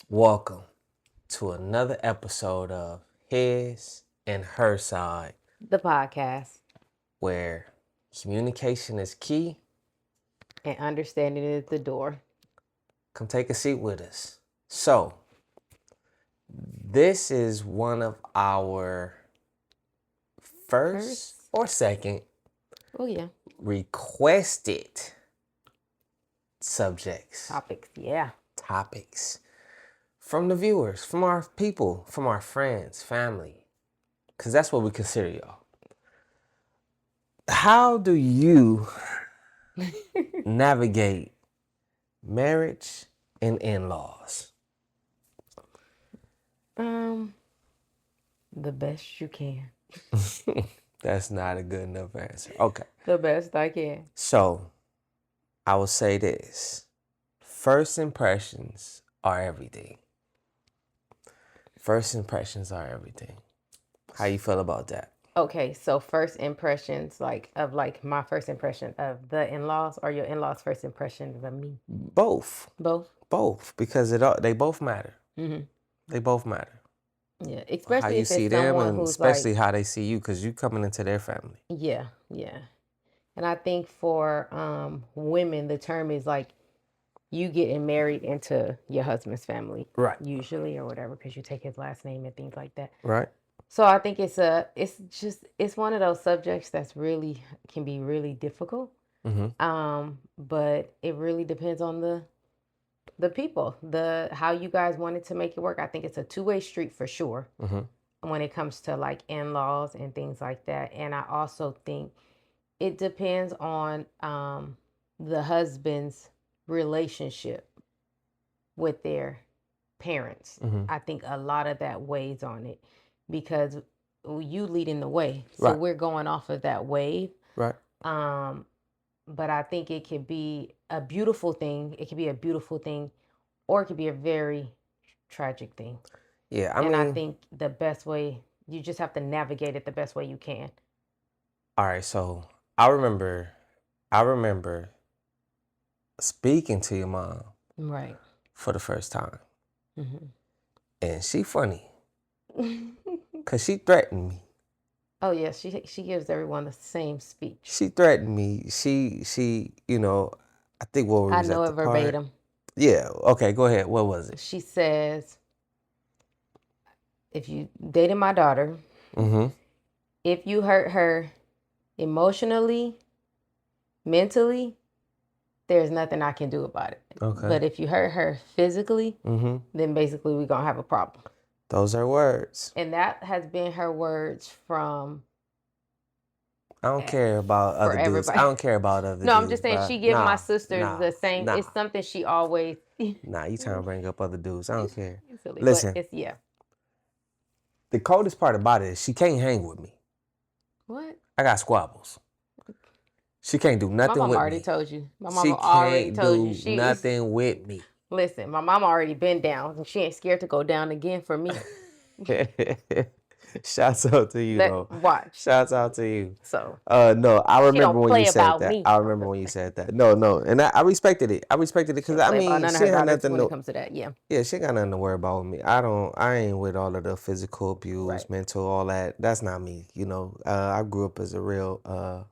Welcome to another episode of His and Her Side, The podcast. where communication is key. And understanding is the door. Come take a seat with us. So, this is one of our first or second Oh, yeah. requested subjects, topics. From the viewers, from our people, from our friends, family, because that's what we consider y'all. How do you navigate marriage and in-laws? The best you can. That's not a good enough answer. Okay. The best I can. So, I will say this. First impressions are everything. First impressions are everything. How you feel about that? Okay, so first impressions, of my first impression of the in-laws, or your in-laws' first impression of me? Both. Both, because they both matter. Mm-hmm. They both matter. Yeah, How especially you if see it's them, someone and who's especially how they see you, because you coming into their family. Yeah. And I think for women, the term is you getting married into your husband's family, Right. Usually, or whatever, because you take his last name and things like that. Right. So I think it's one of those subjects that's can be really difficult. Mm-hmm. But it really depends on the people, how you guys wanted to make it work. I think it's a two-way street for sure. Mm-hmm. When it comes to in-laws and things like that. And I also think it depends on the husband's relationship with their parents. Mm-hmm. I think a lot of that weighs on it, because you leading the way, so Right. we're going off of that wave. Right. But I think it could be a beautiful thing. It could be a beautiful thing, or it could be a very tragic thing. Yeah, I think the best way, you just have to navigate it the best way you can. All right, so I remember speaking to your mom, Right, for the first time. Mm-hmm. And she funny, because she threatened me. Oh, yes, she gives everyone the same speech. She threatened me. She I think what I was know at it the part. verbatim. Yeah, okay, go ahead. What was it? She says, if you dated my daughter, Mm-hmm. if you hurt her emotionally, mentally, there's nothing I can do about it. Okay. But if you hurt her physically, Mm-hmm. then basically we're going to have a problem. Those are words. And that has been her words from... I don't care about other dudes. everybody. I don't care about other dudes. No, I'm just saying, she gives my sisters the same. Nah. It's something she always... Nah, you trying to bring up other dudes. I don't care. Silly, listen, but it's... the coldest part about it is she can't hang with me. What? I got squabbles. She can't do nothing with me. My mama already told you. My mama She already can't told you. do nothing with me. Listen, my mama already been down, and she ain't scared to go down again for me. Shouts out to you, though. Watch. Shouts out to you. So. No, I remember when you said that. Me. I remember when you said that. No, and I respected it. I respected it because she ain't got nothing when it comes to that. Yeah. Yeah, she ain't got nothing to worry about with me. I ain't with all of the physical abuse, Right. mental, all that. That's not me. I grew up as a real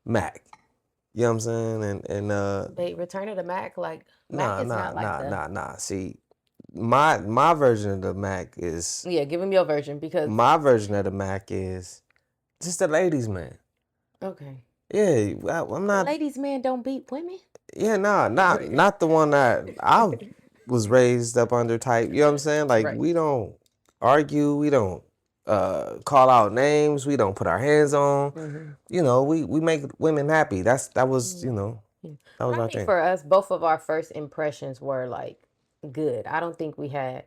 Mac. You know what I'm saying? And they return to Mac Mac is not like that. Nah. See, my version of the Mac is... Yeah, give him your version, because... My version of the Mac is just a ladies' man. Okay. Yeah, I'm not... Ladies' man don't beat women? Yeah, not the one that I was raised up under type. You know what I'm saying? Like, Right. We don't argue. We don't call out names. We don't put our hands on. Mm-hmm. We make women happy. That was, that was our thing. For us, both of our first impressions were good. I don't think we had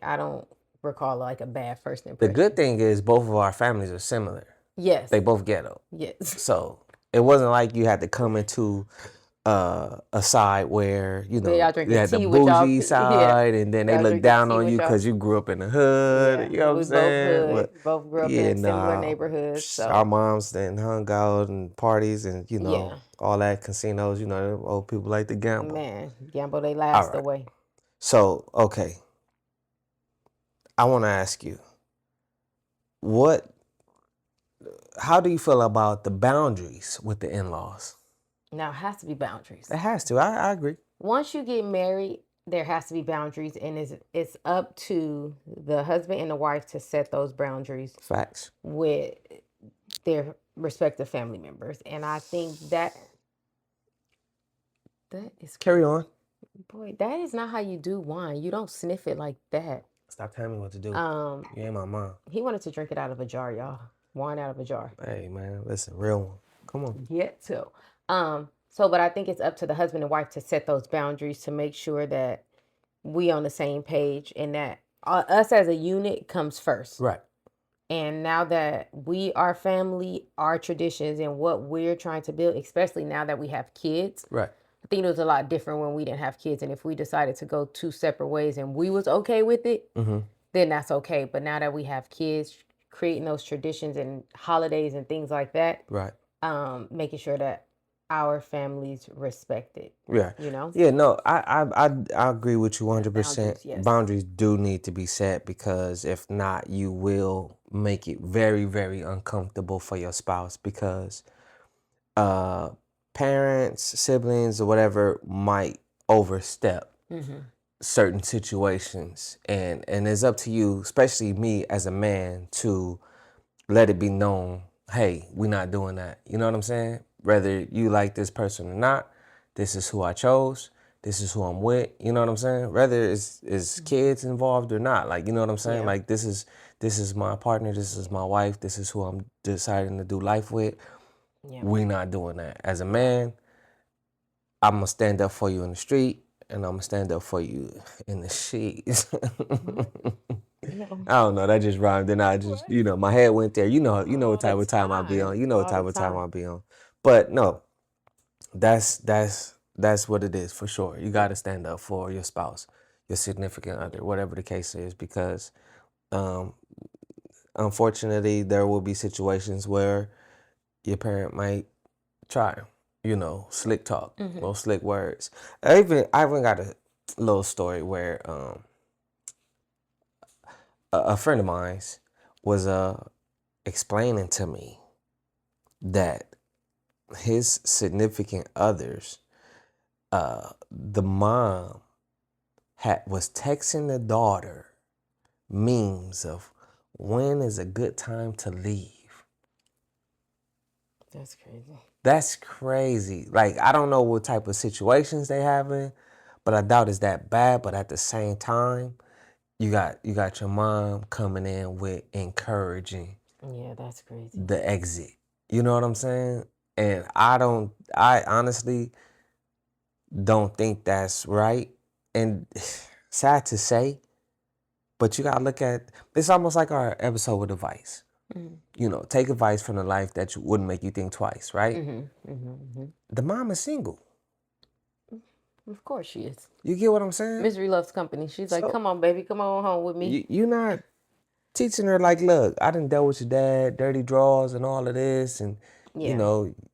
I don't recall a bad first impression. The good thing is both of our families are similar. Yes. They both ghetto. Yes. So it wasn't like you had to come into a side where you had the bougie side, and then they look down on you because you grew up in the hood. Yeah. You know what I'm saying? Both grew up in similar neighborhoods. So. Our moms then hung out and parties and all that, casinos. Old people like to gamble. Man, gamble they last away. So, okay. I want to ask you, how do you feel about the boundaries with the in-laws? Now, it has to be boundaries. It has to. I agree. Once you get married, there has to be boundaries, and it's up to the husband and the wife to set those boundaries. Facts. With their respective family members. And I think that is... Carry on. Boy, that is not how you do wine. You don't sniff it like that. Stop telling me what to do. You ain't my mom. He wanted to drink it out of a jar, y'all. Wine out of a jar. Hey, man, listen, real one. Come on. Get to. But I think it's up to the husband and wife to set those boundaries to make sure that we on the same page and that us as a unit comes first. Right. And now that we are family, our traditions and what we're trying to build, especially now that we have kids. Right. I think it was a lot different when we didn't have kids. And if we decided to go two separate ways and we was okay with it, then that's okay. But now that we have kids, creating those traditions and holidays and things like that. Right. Making sure that our families respect it. Yeah. You know? Yeah, no, I agree with you 100%. Boundaries, yes. Boundaries do need to be set, because if not, you will make it very, very uncomfortable for your spouse, because parents, siblings, or whatever might overstep certain situations. And it's up to you, especially me as a man, to let it be known, hey, we're not doing that. You know what I'm saying? Whether you like this person or not, this is who I chose. This is who I'm with. You know what I'm saying? Whether it's kids involved or not. Like, you know what I'm saying? Yeah. Like, this is my partner. This is my wife. This is who I'm deciding to do life with. Yeah. We're not doing that. As a man, I'm going to stand up for you in the street, and I'm going to stand up for you in the sheets. I don't know. That just rhymed, and I just, my head went there. You know what type of time I'll be on. You know what type of time I'll be on. But no, that's what it is for sure. You got to stand up for your spouse, your significant other, whatever the case is, because unfortunately, there will be situations where your parent might try, slick talk, little slick words. I even got a little story where a friend of mine was explaining to me that his significant others, the mom was texting the daughter memes of when is a good time to leave. That's crazy. That's crazy. Like, I don't know what type of situations they having, but I doubt it's that bad. But at the same time, you got your mom coming in with encouraging. Yeah, that's crazy. The exit. You know what I'm saying? And I honestly don't think that's right. And sad to say, but you gotta look at, it's almost like our episode with advice. Take advice from the life that wouldn't make you think twice, right? The mom is single. Of course she is. You get what I'm saying? Misery loves company. She's like, come on, baby, come on home with me. You're not teaching her like, look, I done dealt with your dad, dirty draws and all of this, and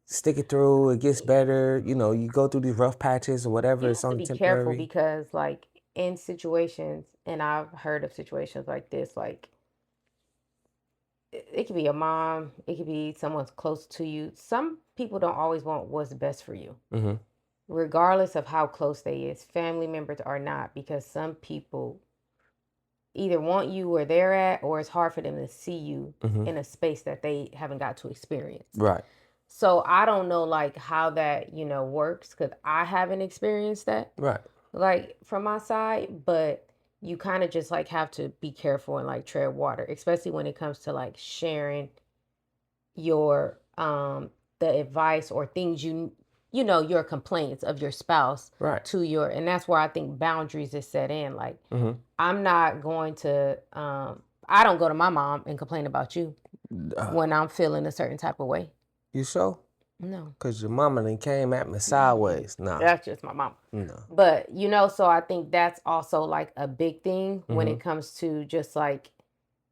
stick it through. It gets better. You go through these rough patches or whatever. It's only temporary. Careful, because like in situations, and I've heard of situations like this, like it could be a mom, it could be someone close to you. Some people don't always want what's best for you. Regardless of how close they is, family members are not, because some people either want you where they're at, or it's hard for them to see you in a space that they haven't got to experience. Right. So I don't know like how that, works, because I haven't experienced that. Right. Like from my side, but you kind of just like have to be careful and like tread water, especially when it comes to like sharing your the advice or things your complaints of your spouse to your, and that's where I think boundaries is set in. Like I'm not going to I don't go to my mom and complain about you when I'm feeling a certain type of way. You sure? No. Because your mama then came at me sideways. Nah. That's just my mama. No. But, so I think that's also like a big thing when it comes to just like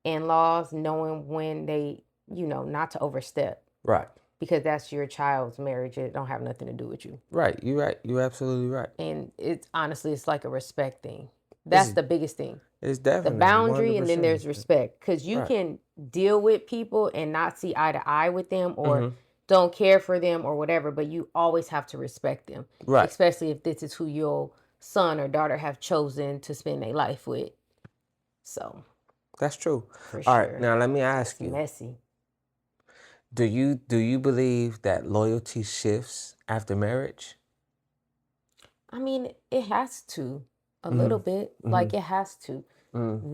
in-laws, knowing when they, not to overstep. Right. Because that's your child's marriage. It don't have nothing to do with you. Right. You're right. You're absolutely right. And it's honestly, it's like a respect thing. That's the biggest thing. It's The definitely boundary, and then 100%. there's respect. Because you Right. can deal with people and not see eye to eye with them, or Mm-hmm. don't care for them or whatever, but you always have to respect them. Right. Especially if this is who your son or daughter have chosen to spend their life with. So, That's true. for All right, sure. now let me ask It's you. messy. Do you believe that loyalty shifts after marriage? I mean, it has to a Mm-hmm. little bit. Like, it has to. Mm-hmm.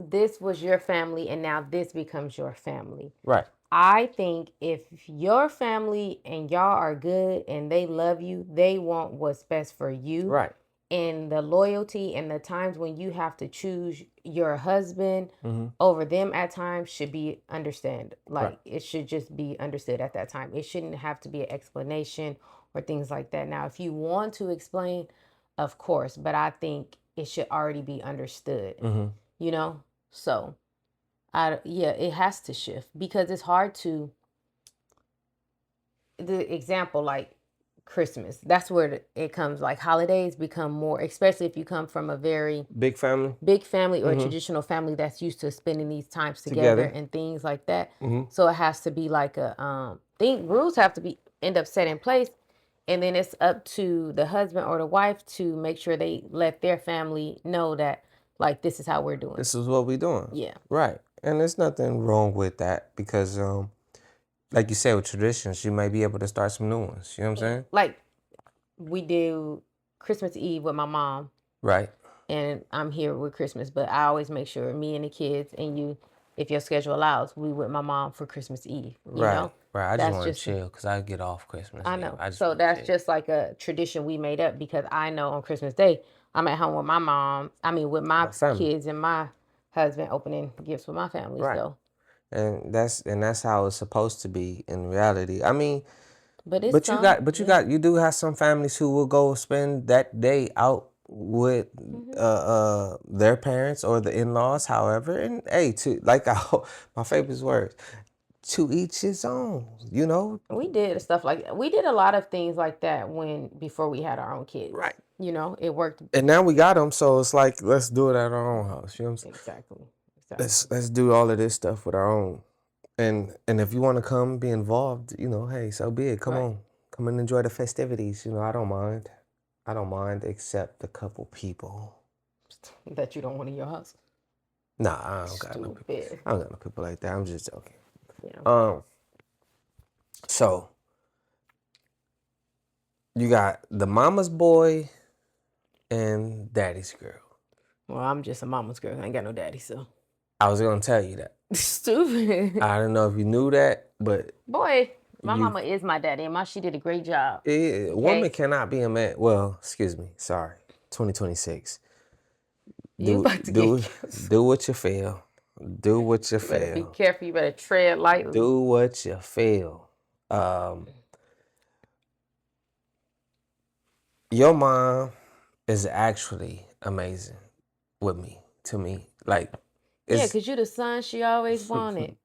This was your family, and now this becomes your family. Right. I think if your family and y'all are good and they love you, they want what's best for you. Right. And the loyalty and the times when you have to choose your husband Mm-hmm. over them at times should be understood. Like, Right. it should just be understood at that time. It shouldn't have to be an explanation or things like that. Now, if you want to explain, of course, but I think it should already be understood. Mm-hmm. You know? So, yeah, it has to shift because it's hard to, the example, like Christmas, that's where it comes, like holidays become more, especially if you come from a very Big family. big family or a Mm-hmm. traditional family that's used to spending these times together and things like that. Mm-hmm. So it has to be like a rules have to be end up set in place, and then it's up to the husband or the wife to make sure they let their family know that, like, this is how we're doing. This is what we're doing. Yeah. Right. And there's nothing wrong with that because like you said, with traditions, you might be able to start some new ones. You know what I'm saying? Like, we do Christmas Eve with my mom, Right. and I'm here with Christmas, but I always make sure me and the kids and you, if your schedule allows, we with my mom for Christmas Eve. You know? Right. I just That's want to just- chill because I get off Christmas. I Eve. know. I just So wanna that's chill. just like a tradition we made up because I know on Christmas Day I'm at home with my mom. I mean, with my family. kids and my husband opening gifts with my family. Right. So, And that's how it's supposed to be in reality. I mean, but it's but some, you do have some families who will go spend that day out with their parents or the in-laws, however. And hey, to like my favorite words, to each his own. You know. we did stuff like we did a lot of things like that before we had our own kids. Right. You know, it worked. And now we got them, so it's like let's do it at our own house. You know what I'm saying? Exactly. Let's do all of this stuff with our own. And if you want to come be involved, you know, hey, so be it. Come Right. on. Come and enjoy the festivities. You know, I don't mind. I don't mind except a couple people. That you don't want in your house. Nah, I don't got no people. Stupid. I don't got no people like that. I'm just joking. Yeah. So you got the mama's boy and daddy's girl. Well, I'm just a mama's girl. I ain't got no daddy, so. I was gonna tell you that. Stupid. I don't know if you knew that, but Boy, my mama is my daddy, and she did a great job. a woman cannot be a man. Well, excuse me. Sorry. 2026. You about to do get canceled. do what you feel. Do what you You better be feel. careful. You better tread lightly. Do what you feel. Your mom is actually amazing to me. Like, Yeah, because you the son she always wanted.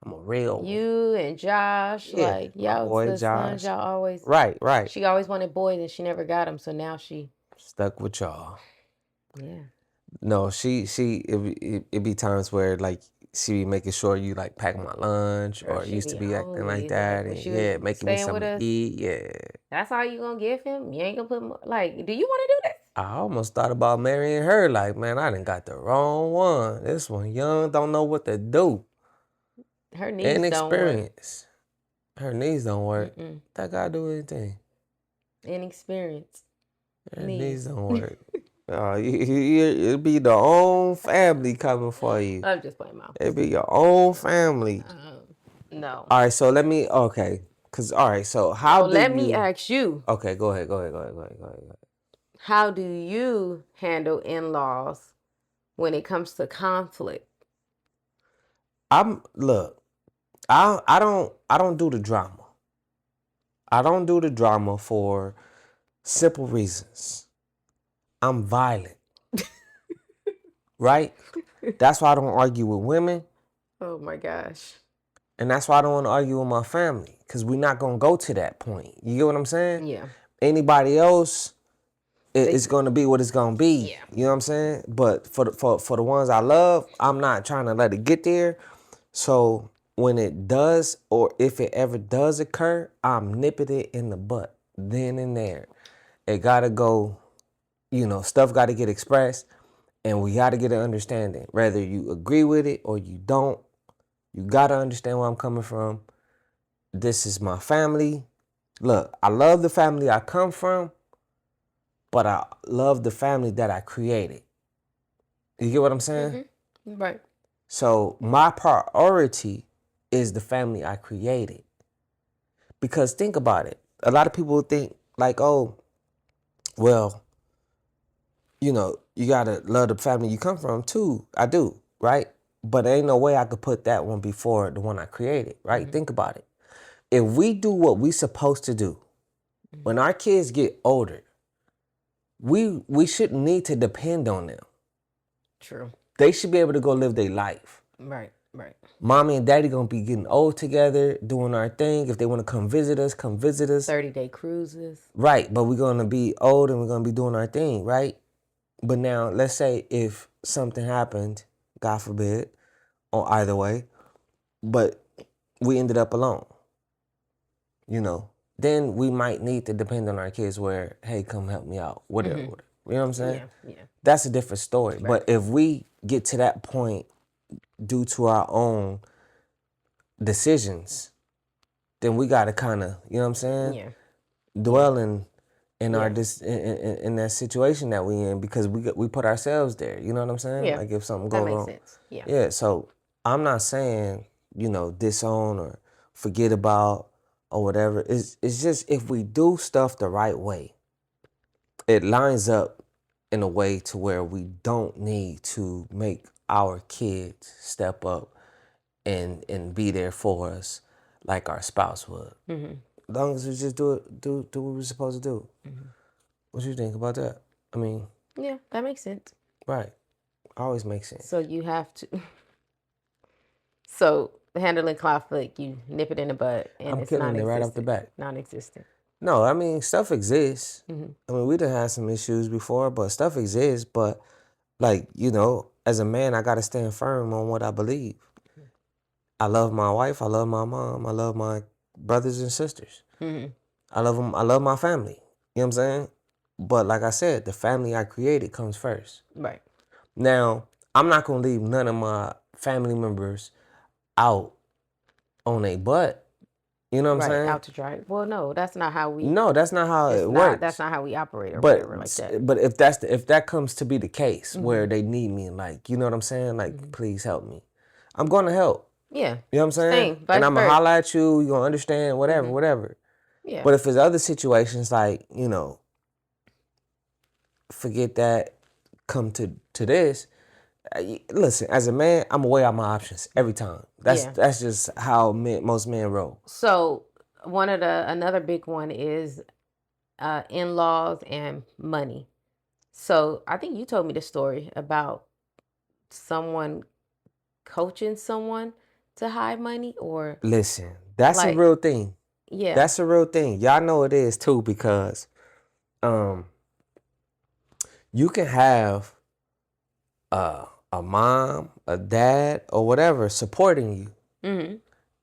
I'm a real one. You and Josh, Yeah, like, my y'all boy the sons Josh. y'all always. Right. She always wanted boys, and she never got them, so now she. Stuck with y'all. Yeah. No, it be times where like she be making sure you like pack my lunch Girl, or she used to be be acting hungry, like that when and she was making me staying something with to us. eat. Yeah. That's all you gonna give him? You ain't gonna put do you want to do that? I almost thought about marrying her. Like, man, I done got the wrong one. This one young, don't know what to do. Her knees don't work. Inexperience. Her knees don't work. Mm-mm. That gotta do anything. Inexperience. Her knees don't work. It'd be the own family coming for you. I'm just playing mouth. It'd be your own family. No. All right, so so how do let me ask you. Okay, go ahead. How do you handle in-laws when it comes to conflict? I don't do the drama. I don't do the drama for simple reasons. I'm violent. Right? That's why I don't argue with women. Oh my gosh. And that's why I don't want to argue with my family. Because we're not going to go to that point. You get what I'm saying? Yeah. Anybody else, it's gonna be what it's gonna be. Yeah. You know what I'm saying? But for the ones I love, I'm not trying to let it get there. So when it does, or if it ever does occur, I'm nipping it in the butt then and there. It gotta go. Stuff gotta get expressed, and we gotta get an understanding. Whether you agree with it or you don't, you gotta understand where I'm coming from. This is my family. Look, I love the family I come from, but I love the family that I created. You get what I'm saying? Mm-hmm. Right. So my priority is the family I created. Because think about it. A lot of people think like, oh, well, you gotta love the family you come from too. I do, right? But there ain't no way I could put that one before the one I created, right? Mm-hmm. Think about it. If we do what we supposed to do, when our kids get older, we shouldn't need to depend on them. True. They should be able to go live their life. Right. Mommy and daddy gonna be getting old together, doing our thing. If they want to come visit us, come visit us. 30-day cruises. Right, but we're gonna be old and we're gonna be doing our thing, right? But now, let's say if something happened, God forbid, or either way, but we ended up alone, then we might need to depend on our kids where, hey, come help me out, whatever. You know what I'm saying? Yeah. That's a different story. Right. But if we get to that point due to our own decisions, then we got to kind of, you know what I'm saying? Yeah. Dwell in our in that situation that we in, because we put ourselves there. You know what I'm saying? Yeah. Like if something goes wrong. That makes sense. Yeah. Yeah. So I'm not saying disown or forget about or whatever. It's just if we do stuff the right way, it lines up in a way to where we don't need to make our kids step up and be there for us like our spouse would. Mm-hmm. As long as we just do what we're supposed to do. Mm-hmm. What do you think about that? I mean... Yeah, that makes sense. Right. Always makes sense. So you have to... So handling conflict, you nip it in the bud. And I'm killing it right off the bat. Non-existent. No, I mean, stuff exists. Mm-hmm. I mean, we done had some issues before, but stuff exists. But, like, as a man, I got to stand firm on what I believe. Mm-hmm. I love my wife. I love my mom. I love my brothers and sisters. Mm-hmm. I love them. I love my family. You know what I'm saying? But like I said, the family I created comes first. Right. Now, I'm not going to leave none of my family members out on a butt. You know what I'm saying? Out to dry. Well, no, that's not how we... No, that's not how it works. That's not how we operate or whatever like that. But if that comes to be the case, mm-hmm. where they need me, like, you know what I'm saying? Like, mm-hmm. please help me. I'm going to help. Yeah. You know what I'm saying? And I'm going to holler at you. You're going to understand, whatever, mm-hmm. whatever. Yeah. But if there's other situations like, forget that, come to this. Listen, as a man, I'm away out my options every time. That's just how most men roll. So another big one is in-laws and money. So I think you told me the story about someone coaching someone to hide money, or... Listen, that's a real thing. Yeah. That's a real thing. Y'all know it is too, because you can have a mom, a dad, or whatever supporting you, mm-hmm.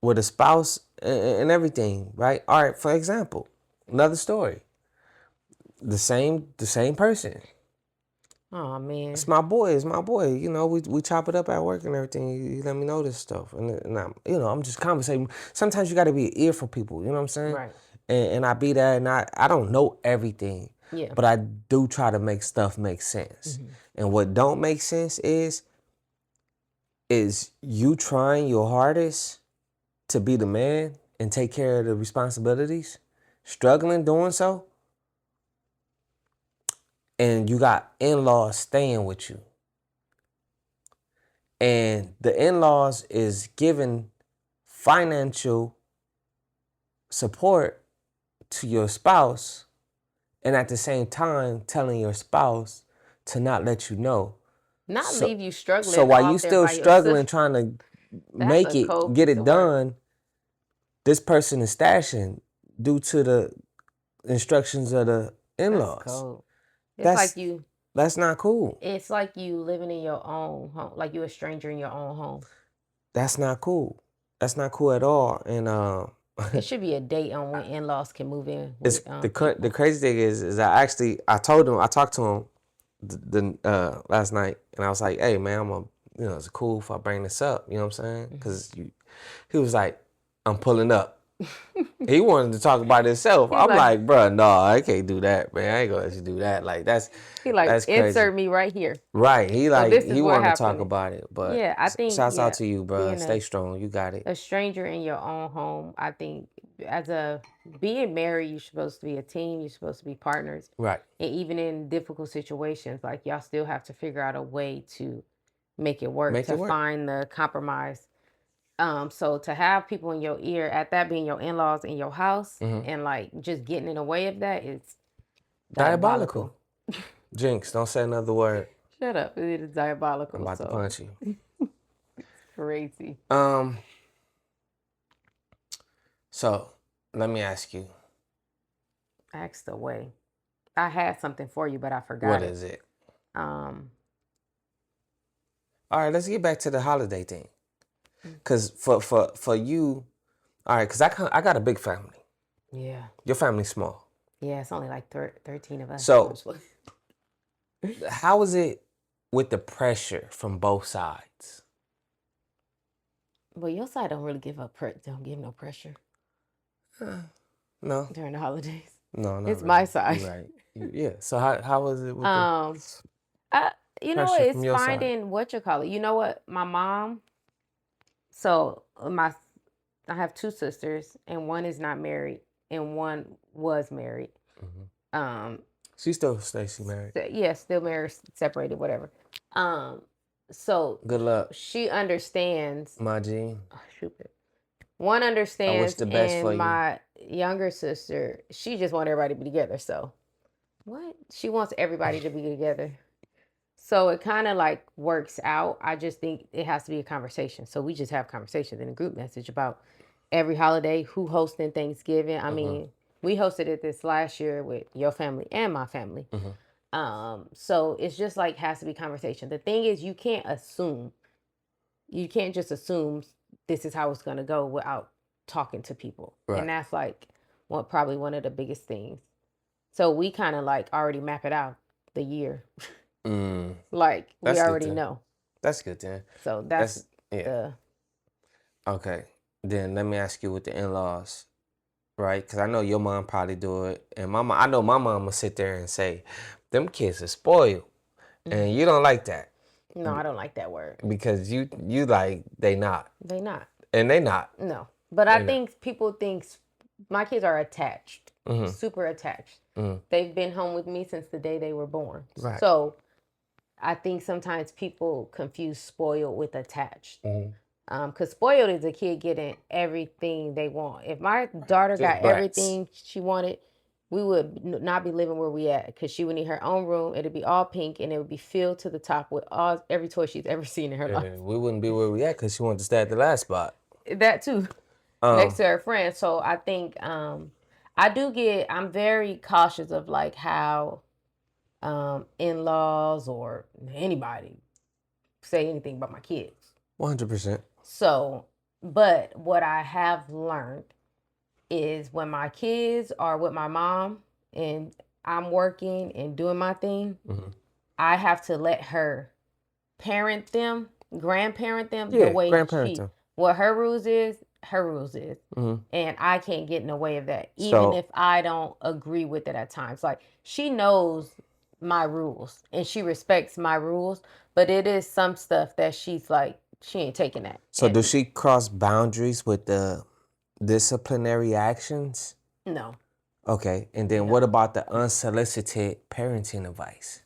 with a spouse and everything, right? All right, for example, another story. The same person. Oh man, it's my boy. We chop it up at work and everything. You let me know this stuff, and I'm just conversating. Sometimes you got to be an ear for people. You know what I'm saying? Right. And I be there, and I don't know everything. Yeah. But I do try to make stuff make sense. Mm-hmm. And what don't make sense is you trying your hardest to be the man and take care of the responsibilities, struggling doing so, and you got in-laws staying with you. And the in-laws is giving financial support to your spouse, and at the same time telling your spouse to not let you know. Leave you struggling. So while you still struggling, trying to get it done, this person is stashing due to the instructions of the in-laws. That's cold. It's like that's not cool. It's like you living in your own home, like you're a stranger in your own home. That's not cool. That's not cool at all. And It should be a date on when in-laws can move in. it's With, the crazy thing is I talked to him last night, and I was like, hey man, it's cool if I bring this up, you know what I'm saying? Because he was like, I'm pulling up. He wanted to talk about himself. I'm like, bro, no, I can't do that, man. I ain't gonna let you do that. Like that's crazy. Insert me right here. Right. He wanted to talk about it. But yeah, I think shouts out to you, bro. Stay strong. You got it. A stranger in your own home. I think being married, you're supposed to be a team. You're supposed to be partners. Right. And even in difficult situations, like y'all still have to figure out a way to make it work, find the compromise. So to have people in your ear, at that being your in-laws in your house, and like just getting in the way of that is diabolical. Jinx, don't say another word. Shut up. It is diabolical. I'm about to punch you. It's crazy. So let me ask you. Asked away. I had something for you, but I forgot. What is it? All right, let's get back to the holiday thing. Cause for you, all right, cause I got a big family. Yeah. Your family's small. Yeah, it's only like 13 of us. So how is it with the pressure from both sides? Well, your side don't really give no pressure. No. During the holidays. No, it's really. My side. Right. Yeah. So how was it with it's finding what you call it. You know what? My mom. So I have two sisters, and one is not married, and one was married. She's still Stacy married. Yeah, still married, separated, whatever. So good luck. She understands. My G. Oh, stupid. One understands. I wish the best for you. My younger sister, she just wants everybody to be together. So what? She wants everybody to be together. So it kind of like works out. I just think it has to be a conversation. So we just have conversations in a group message about every holiday, who hosting Thanksgiving. I mean, we hosted it this last year with your family and my family. So it's just like has to be conversation. The thing is, you can't assume. You can't just assume this is how it's going to go without talking to people. Right. And that's like probably one of the biggest things. So we kind of like already map it out the year. Like we already know. That's good then. So that's yeah. Okay. Then let me ask you with the in-laws, right? Because I know your mom probably do it. And I know my mom will sit there and say, them kids are spoiled. And you don't like that. No, I don't like that word. Because you like, they not. They not. And they not. No. But I think people think my kids are attached. Super attached. They've been home with me since the day they were born. Right. So I think sometimes people confuse spoiled with attached. Because spoiled is a kid getting everything they want. If my daughter got everything she wanted, we would not be living where we at. Because she would need her own room. It'd be all pink and it would be filled to the top with every toy she's ever seen in her life. We wouldn't be where we at because she wanted to stay at the last spot. That too. Next to her friends. So I think I'm very cautious of like how in-laws or anybody say anything about my kids. 100%. So, but what I have learned is when my kids are with my mom and I'm working and doing my thing, I have to let her grandparent them the way what her rules is. And I can't get in the way of that, even if I don't agree with it at times. Like she knows my rules and she respects my rules, but it is some stuff that she's like, she ain't taking that. So does she cross boundaries with the disciplinary actions? No. Okay. And then what about the unsolicited parenting advice?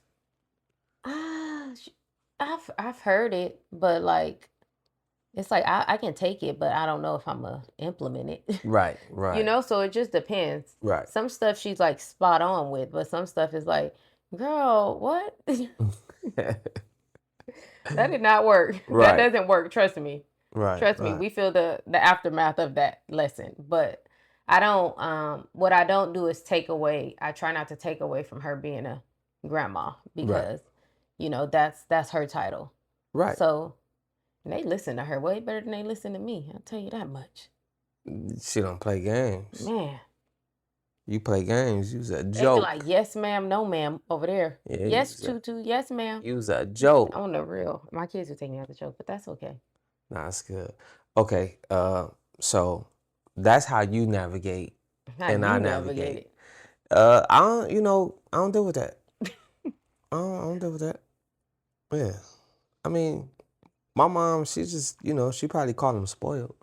I've heard it, but like, it's like, I can take it, but I don't know if I'm going to implement it. Right. So it just depends. Right. Some stuff she's like spot on with, but some stuff is like, girl, what? That did not work. Right. That doesn't work. Trust me. Right. Trust me. We feel the aftermath of that lesson. But I don't, what I don't do is I try not to take away from her being a grandma Right. because, that's her title. Right. So, and they listen to her way better than they listen to me. I'll tell you that much. She don't play games. Man, You play games. You's a they be like, joke. yes, ma'am, no, ma'am, over there. Yeah, Yes, Tutu, yes, ma'am. you's a joke. On the real. My kids would take me as a joke, but that's okay. Nah, that's good. Okay. So that's how you navigate, How and you I navigate navigate. it. I don't. I don't deal with that. I don't deal with that. Yeah. I mean, my mom, she just, she probably called him spoiled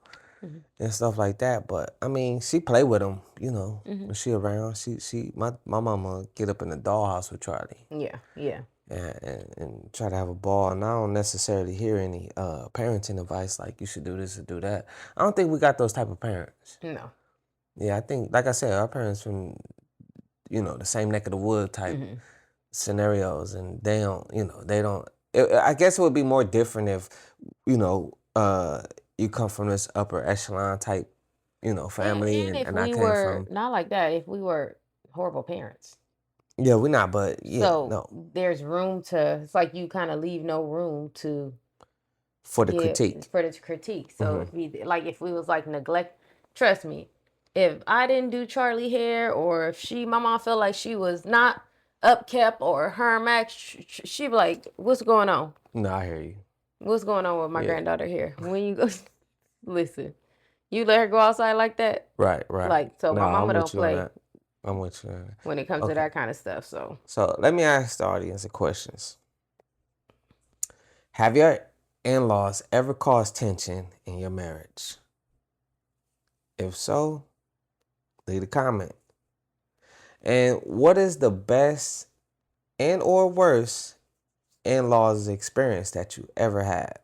Mhm. and stuff like that. But I mean, she play with him, Mhm. when she around. My mama get up in the dollhouse with Charlie Yeah, yeah. and try to have a ball. And I don't necessarily hear any parenting advice like you should do this or do that. I don't think we got those type of parents. No. Yeah, I think, like I said, our parents from, the same neck of the wood type Mhm. scenarios, and they don't, they don't. I guess it would be more different if, you know, you come from this upper echelon type, family, And if and I we came were from. not like that, if we were horrible parents. Yeah, we're not, but yeah, So no, there's room to, it's like you kind of leave no room to for the give critique. for the critique. So Hmm. if we was like neglect, trust me, if I didn't do Charlie hair, or if my mom felt like she was not upkept or her max, she'd be like, what's going on? No, I hear you. What's going on with my Yeah, granddaughter here? When you go, listen, you let her go outside like that? right. Like, so No, my mama I'm don't with you on play that. I'm with you on that. when it comes to Okay, that kind of stuff. So, so let me ask the audience a questions. Have your in-laws ever caused tension in your marriage? If so, leave a comment. And what is the best and or worst in-laws experience that you ever had?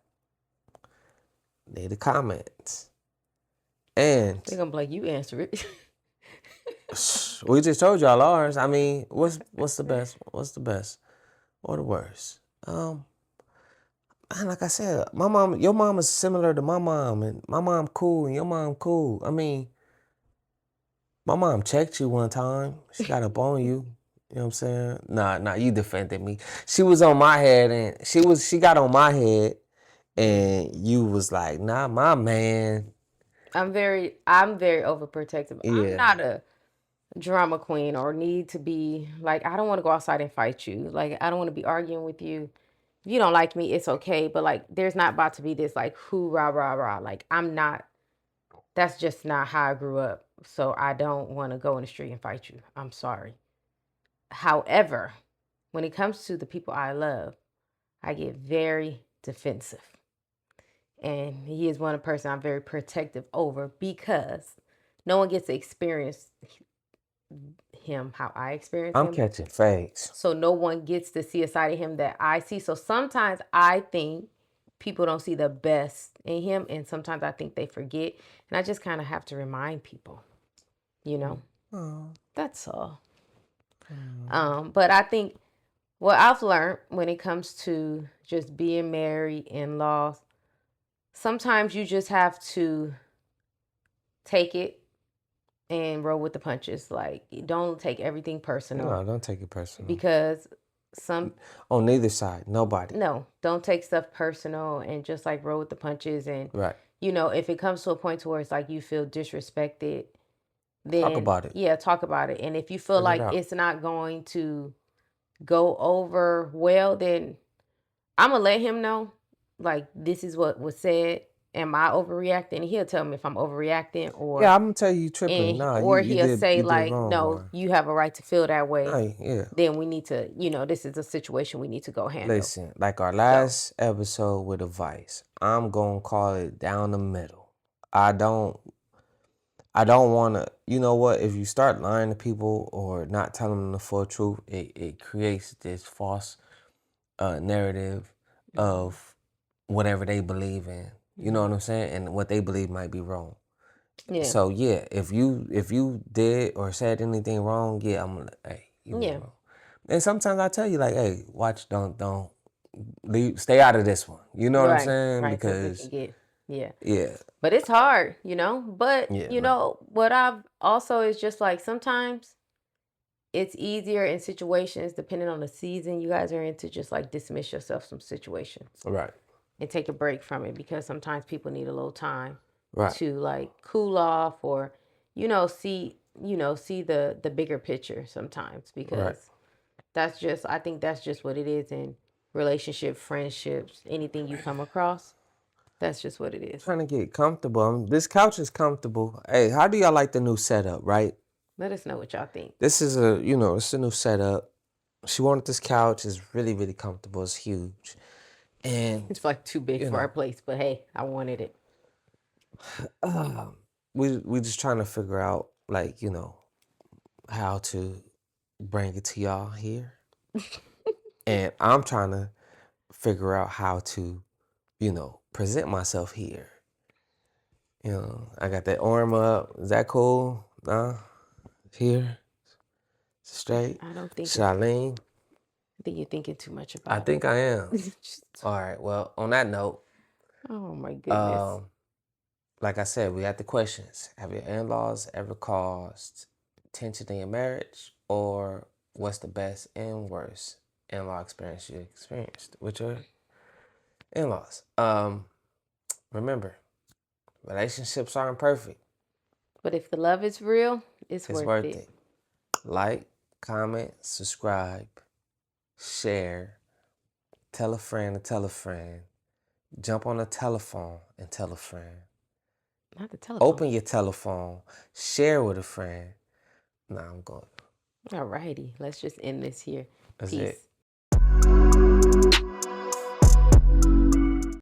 Leave a comment. And they're gonna be like, you answer it. we just told y'all ours. I mean, what's the best? What's the best or the worst? Like I said, your mom is similar to my mom, and my mom cool, and your mom cool. I mean, my mom checked you one time. She got up on you. You know what I'm saying? Nah, you defended me. She was on my head, and she got on my head, and you was like, nah, my man. I'm very overprotective. I'm Yeah. not a drama queen or need to be like, I don't want to go outside and fight you. Like, I don't want to be arguing with you. If you don't like me, it's okay. But like, there's not about to be this like who rah rah rah. Like, I'm not. That's just not how I grew up. So I don't want to go in the street and fight you. I'm sorry. However, when it comes to the people I love, I get very defensive. And he is one person I'm very protective over because no one gets to experience him how I experience I'm him. catching fakes. So no one gets to see a side of him that I see. So sometimes I think people don't see the best in him, and sometimes I think they forget. And I just kind of have to remind people, you know. Oh. That's all. But I think what I've learned when it comes to just being married, in-laws, sometimes you just have to take it and roll with the punches. Like, don't take everything personal No, don't take it personal. because some On neither side, nobody. no, don't take stuff personal and just like roll with the punches. And Right. if it comes to a point to where it's like you feel disrespected, then Talk about it. yeah, talk about it. And if you feel Figure it like out. it's not going to go over well, then I'm gonna let him know, like, this is what was said. Am I overreacting? He'll tell me if I'm overreacting, Yeah, I'm gonna tell you tripping. Nah, or you he'll did say you did like, wrong, no, or you have a right to feel that way. nah, yeah. Then we need to, this is a situation we need to go handle. Listen, like our last episode with advice, I'm gonna call it down the middle. I don't wanna, you know what, if you start lying to people or not telling them the full truth, it creates this false narrative of whatever they believe in. You know what I'm saying? And what they believe might be wrong. Yeah. So yeah, if you did or said anything wrong, yeah, I'm gonna, hey, you was wrong. And sometimes I tell you like, hey, watch, don't leave, stay out of this one. You know what I'm saying? Right, Because yeah, but it's hard, But Yeah, man. what I've also is just like sometimes it's easier in situations, depending on the season you guys are in, to just like dismiss yourself from situations. Right. And take a break from it, because sometimes people need a little time Right. to like cool off, or see the bigger picture sometimes, because I think that's just what it is in relationship, friendships, anything you come across. That's just what it is. Trying to get comfortable. This couch is comfortable. Hey, how do y'all like the new setup, right? Let us know what y'all think. This is it's a new setup. She wanted this couch. It's really, really comfortable. It's huge. And It's like too big for our place, but hey, I wanted it. we just trying to figure out, like, how to bring it to y'all here. And I'm trying to figure out how to, present myself here. I got that arm up. Is that cool? Here? Straight? I don't think Should I lean? I think you're thinking too much about I think I am. All right. Well, on that note, oh my goodness. like I said, we got the questions. Have your in-laws ever caused tension in your marriage? Or what's the best and worst in-law experience you experienced with your in-laws? Remember, relationships aren't perfect. But if the love is real, it's It's worth it. Like, comment, subscribe, share, tell a friend to tell a friend, jump on a telephone and tell a friend. Not the telephone. Open your telephone, share with a friend. Nah, I'm going. Alrighty, let's just end this here. That's Peace. it.